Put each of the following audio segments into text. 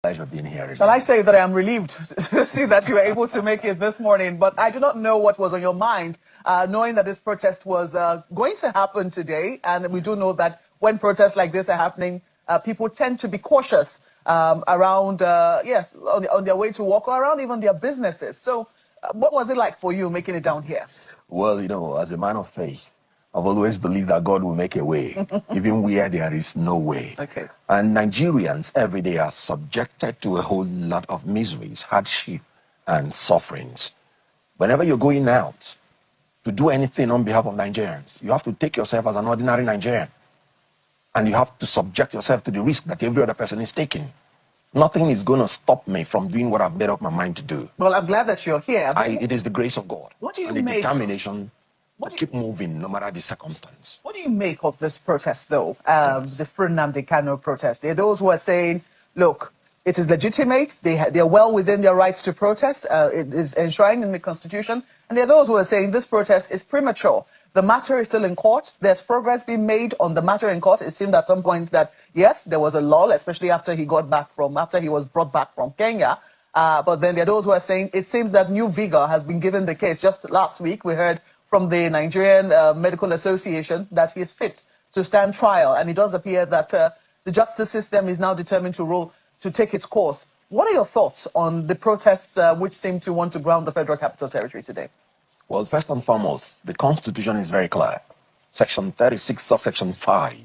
Pleasure being here. Shall I say that I am relieved to see that you were able to make it this morning, but I do not know what was on your mind, knowing that this protest was going to happen today, and we do know that when protests like this are happening, people tend to be cautious around, on their way to work or around even their businesses. So what was it like for you making it down here? Well, as a man of faith, I've always believed that God will make a way, even where there is no way. Okay. And Nigerians every day are subjected to a whole lot of miseries, hardship, and sufferings. Whenever you're going out to do anything on behalf of Nigerians, you have to take yourself as an ordinary Nigerian. And you have to subject yourself to the risk that every other person is taking. Nothing is going to stop me from doing what I've made up my mind to do. Well, I'm glad that you're here. It is the grace of God. What do you and the make determination to keep moving no matter the circumstance. What do you make of this protest, though? The Nnamdi Kanu protest. There are those who are saying, look, it is legitimate. They're well within their rights to protest. It is enshrined in the Constitution. And there are those who are saying this protest is premature. The matter is still in court. There's progress being made on the matter in court. It seemed at some point that, yes, there was a lull, especially after he was brought back from Kenya. But then there are those who are saying it seems that new vigor has been given the case. Just last week, we heard from the Nigerian Medical Association that he is fit to stand trial. And it does appear that the justice system is now determined to take its course. What are your thoughts on the protests which seem to want to ground the Federal Capital Territory today? Well, first and foremost, the Constitution is very clear. Section 36, subsection 5,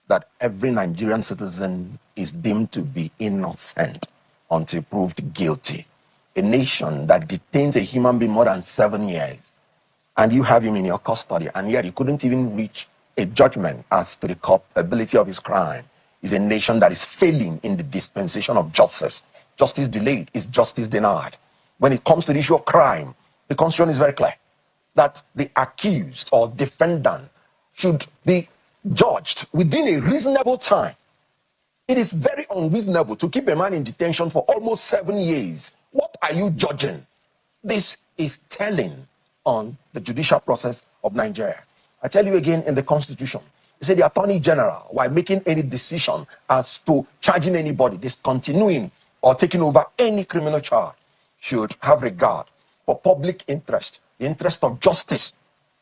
that every Nigerian citizen is deemed to be innocent until proved guilty. A nation that detains a human being more than 7 years, and you have him in your custody, and yet you couldn't even reach a judgment as to the culpability of his crime, is a nation that is failing in the dispensation of justice. Justice delayed is justice denied. When it comes to the issue of crime, the Constitution is very clear that the accused or defendant should be judged within a reasonable time. It is very unreasonable to keep a man in detention for almost 7 years. What are you judging? This is telling on the judicial process of Nigeria. I tell you again, in the Constitution, they say the Attorney General, while making any decision as to charging anybody, discontinuing or taking over any criminal charge, should have regard for public interest, the interest of justice,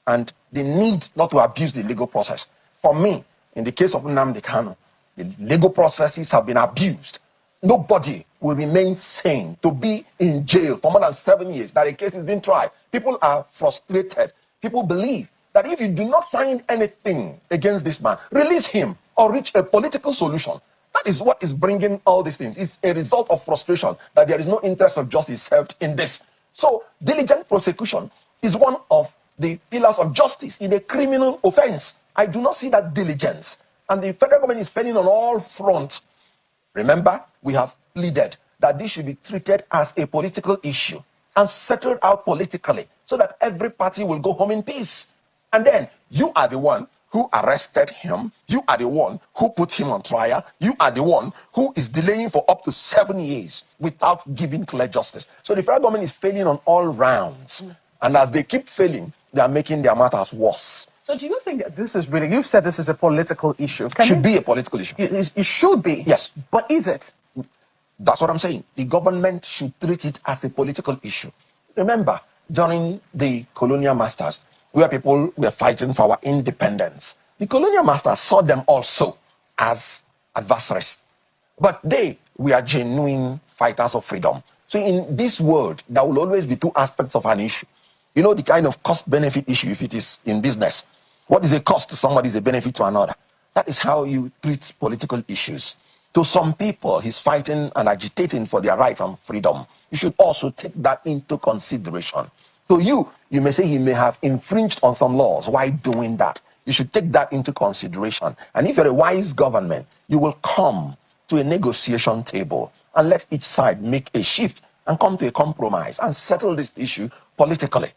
and the need not to abuse the legal process. For me, in the case of Nnamdi Kanu, the legal processes have been abused. Nobody will remain sane to be in jail for more than 7 years that a case is being tried. People are frustrated. People believe that if you do not find anything against this man, release him or reach a political solution. That is what is bringing all these things. It's a result of frustration that there is no interest of justice served in this. So diligent prosecution is one of the pillars of justice in a criminal offense. I do not see that diligence. And the federal government is failing on all fronts. Remember, we have pleaded that this should be treated as a political issue and settled out politically so that every party will go home in peace. And then you are the one who arrested him. You are the one who put him on trial. You are the one who is delaying for up to 7 years without giving clear justice. So the federal government is failing on all rounds. And as they keep failing, they are making their matters worse. So do you think that this is really, you've said this is a political issue. It should be a political issue. It should be. Yes. But is it? That's what I'm saying. The government should treat it as a political issue. Remember, during the colonial masters, where people were fighting for our independence, the colonial masters saw them also as adversaries. But they were genuine fighters of freedom. So in this world, there will always be two aspects of an issue. You know, the kind of cost-benefit issue, if it is in business. What is a cost to somebody is a benefit to another. That is how you treat political issues. To some people, he's fighting and agitating for their rights and freedom. You should also take that into consideration. To you, you may say he may have infringed on some laws. Why doing that? You should take that into consideration. And if you're a wise government, you will come to a negotiation table and let each side make a shift and come to a compromise and settle this issue politically.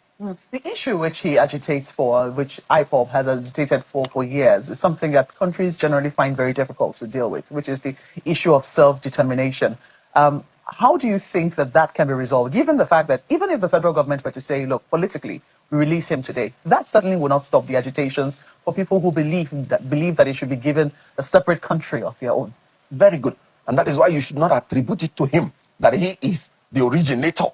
The issue which he agitates for, which IPOB has agitated for years, is something that countries generally find very difficult to deal with, which is the issue of self-determination. How do you think that that can be resolved, given the fact that even if the federal government were to say, look, politically, we release him today, that certainly will not stop the agitations for people who believe that it should be given a separate country of their own? Very good. And that is why you should not attribute it to him, that he is the originator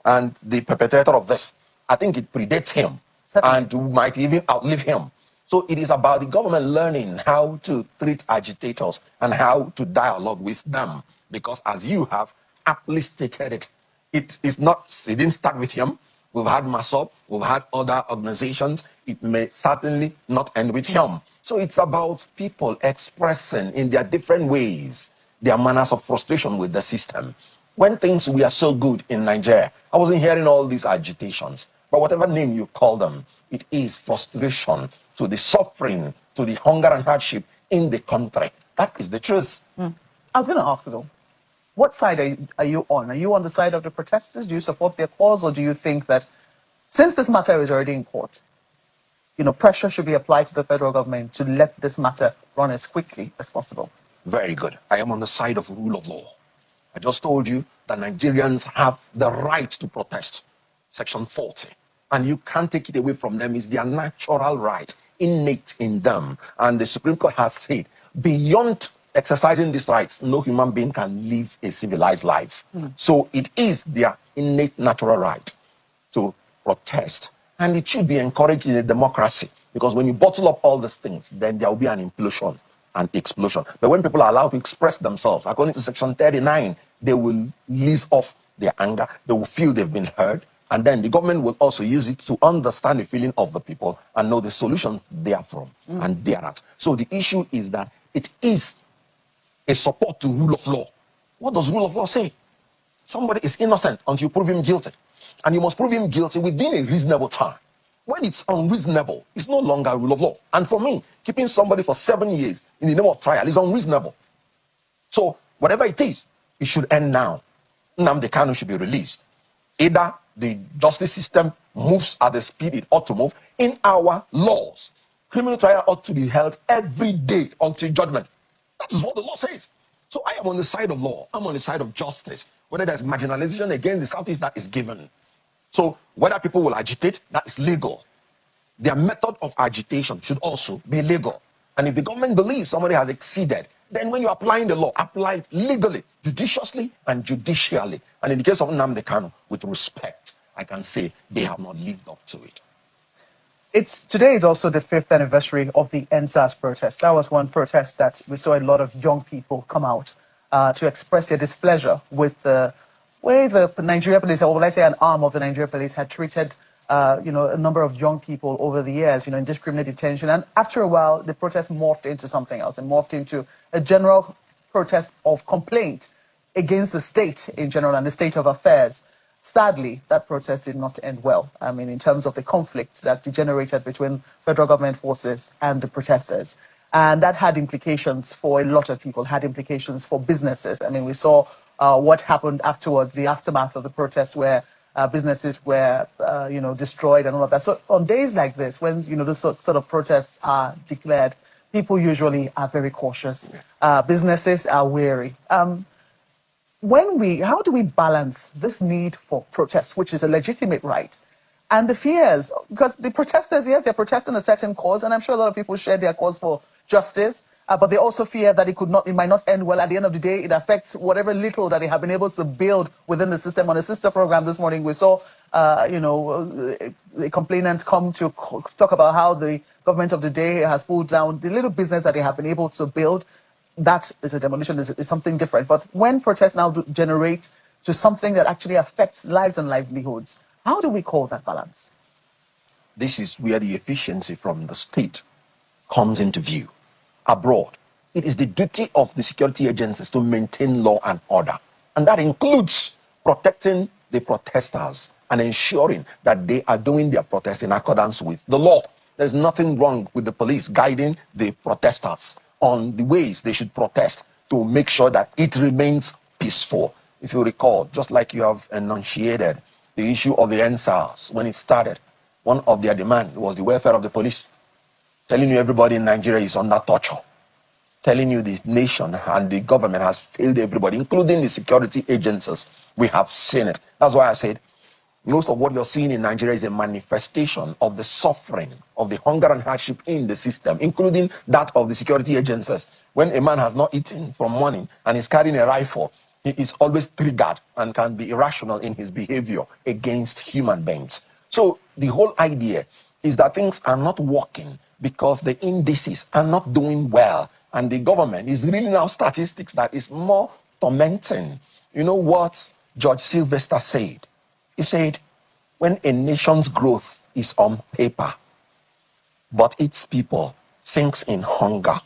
and the perpetrator of this. I think it predates him and might even outlive him. So it is about the government learning how to treat agitators and how to dialogue with them. Because as you have aptly stated it, it didn't start with him. We've had MASOP, we've had other organizations. It may certainly not end with him. So it's about people expressing in their different ways their manners of frustration with the system. When things were so good in Nigeria, I wasn't hearing all these agitations. But whatever name you call them, it is frustration to the suffering, to the hunger and hardship in the country. That is the truth. I was going to ask you though, what side are you on? Are you on the side of the protesters? Do you support their cause, or do you think that since this matter is already in court, pressure should be applied to the federal government to let this matter run as quickly as possible? Very good. I am on the side of rule of law. I just told you that Nigerians have the right to protest. Section 40. And you can't take it away from them. It's their natural right, innate in them. And the Supreme Court has said, beyond exercising these rights, no human being can live a civilized life. So it is their innate natural right to protest. And it should be encouraged in a democracy. Because when you bottle up all these things, then there will be an implosion and explosion. But when people are allowed to express themselves, according to Section 39, they will ease off their anger. They will feel they've been heard. And then the government will also use it to understand the feeling of the people and know the solutions therefrom and thereat. So the issue is that it is a support to rule of law. What does rule of law say? Somebody is innocent until you prove him guilty. And you must prove him guilty within a reasonable time. When it's unreasonable, it's no longer rule of law. And for me, keeping somebody for 7 years in the name of trial is unreasonable. So whatever it is, it should end now. Nnamdi Kanu should be released. Either the justice system moves at the speed it ought to move. In our laws, criminal trial ought to be held every day until judgment. That is what the law says. So I am on the side of law. I'm on the side of justice. Whether there's marginalization against the Southeast, that is given. So whether people will agitate, that is legal. Their method of agitation should also be legal. And if the government believes somebody has exceeded, then when you're applying the law, apply it legally, judiciously, and judicially. And in the case of Nnamdi Kanu, with respect, I can say they have not lived up to it. Today is also the 5th anniversary of the EndSARS protest. That was one protest that we saw a lot of young people come out to express their displeasure with the way the Nigeria police, or will I say an arm of the Nigeria police, had treated a number of young people over the years, indiscriminate detention. And after a while, the protest morphed into something else and morphed into a general protest of complaint against the state in general and the state of affairs. Sadly, that protest did not end well. I mean, in terms of the conflict that degenerated between federal government forces and the protesters. And that had implications for a lot of people, had implications for businesses. I mean, we saw what happened afterwards, the aftermath of the protest, where businesses were, destroyed and all of that. So on days like this, when, this sort of protests are declared, people usually are very cautious. Businesses are wary. How do we balance this need for protest, which is a legitimate right, and the fears? Because the protesters, yes, they're protesting a certain cause, and I'm sure a lot of people share their cause for justice, but they also fear that it might not end well. At the end of the day, it affects whatever little that they have been able to build within the system. On a sister program this morning, we saw, the complainants come to talk about how the government of the day has pulled down the little business that they have been able to build. That is a demolition, is something different. But when protests now generate to something that actually affects lives and livelihoods, how do we call that balance? This is where the efficiency from the state comes into view. Abroad, it is the duty of the security agencies to maintain law and order. And that includes protecting the protesters and ensuring that they are doing their protest in accordance with the law. There's nothing wrong with the police guiding the protesters on the ways they should protest to make sure that it remains peaceful. If you recall, just like you have enunciated the issue of the EndSARS, when it started, one of their demands was the welfare of the police, telling you everybody in Nigeria is under torture, telling you the nation and the government has failed everybody, including the security agencies. We have seen it. That's why I said Most of what you're seeing in Nigeria is a manifestation of the suffering, of the hunger and hardship in the system, including that of the security agencies. When a man has not eaten from morning and is carrying a rifle, he is always triggered and can be irrational in his behavior against human beings. So the whole idea is that things are not working because the indices are not doing well, and the government is reading out statistics that is more tormenting. You know what George Sylvester said? He said, when a nation's growth is on paper, but its people sinks in hunger,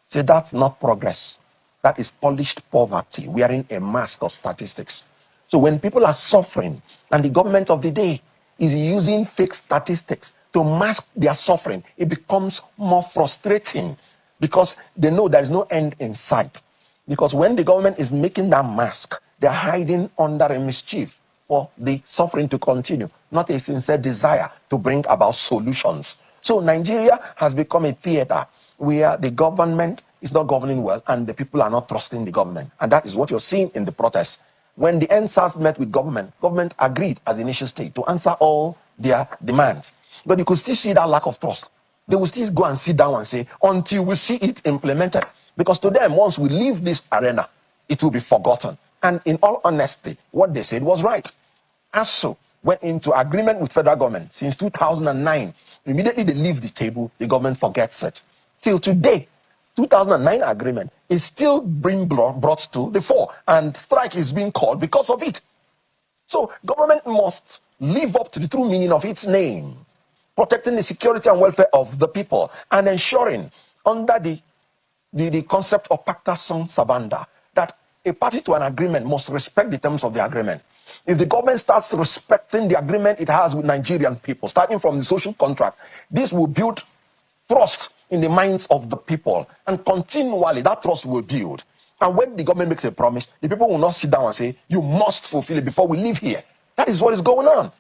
say that's not progress. That is polished poverty wearing a mask of statistics. So when people are suffering and the government of the day is using fake statistics to mask their suffering, it becomes more frustrating because they know there is no end in sight. Because when the government is making that mask, they're hiding under a mischief for the suffering to continue, not a sincere desire to bring about solutions. So Nigeria has become a theater where the government is not governing well and the people are not trusting the government. And that is what you're seeing in the protests. When the NSAS met with government agreed at the initial stage to answer all their demands. But you could still see that lack of trust. They will still go and sit down and say, until we see it implemented. Because to them, once we leave this arena, it will be forgotten. And in all honesty, what they said was right. ASU went into agreement with federal government since 2009. Immediately they leave the table, the government forgets it. Till today, 2009 agreement is still being brought to the fore, and strike is being called because of it. So government must live up to the true meaning of its name, protecting the security and welfare of the people, and ensuring under the concept of pacta sunt servanda that a party to an agreement must respect the terms of the agreement. If the government starts respecting the agreement it has with Nigerian people, starting from the social contract, this will build trust in the minds of the people, and continually that trust will build. And when the government makes a promise, the people will not sit down and say, you must fulfill it before we leave here. That is what is going on.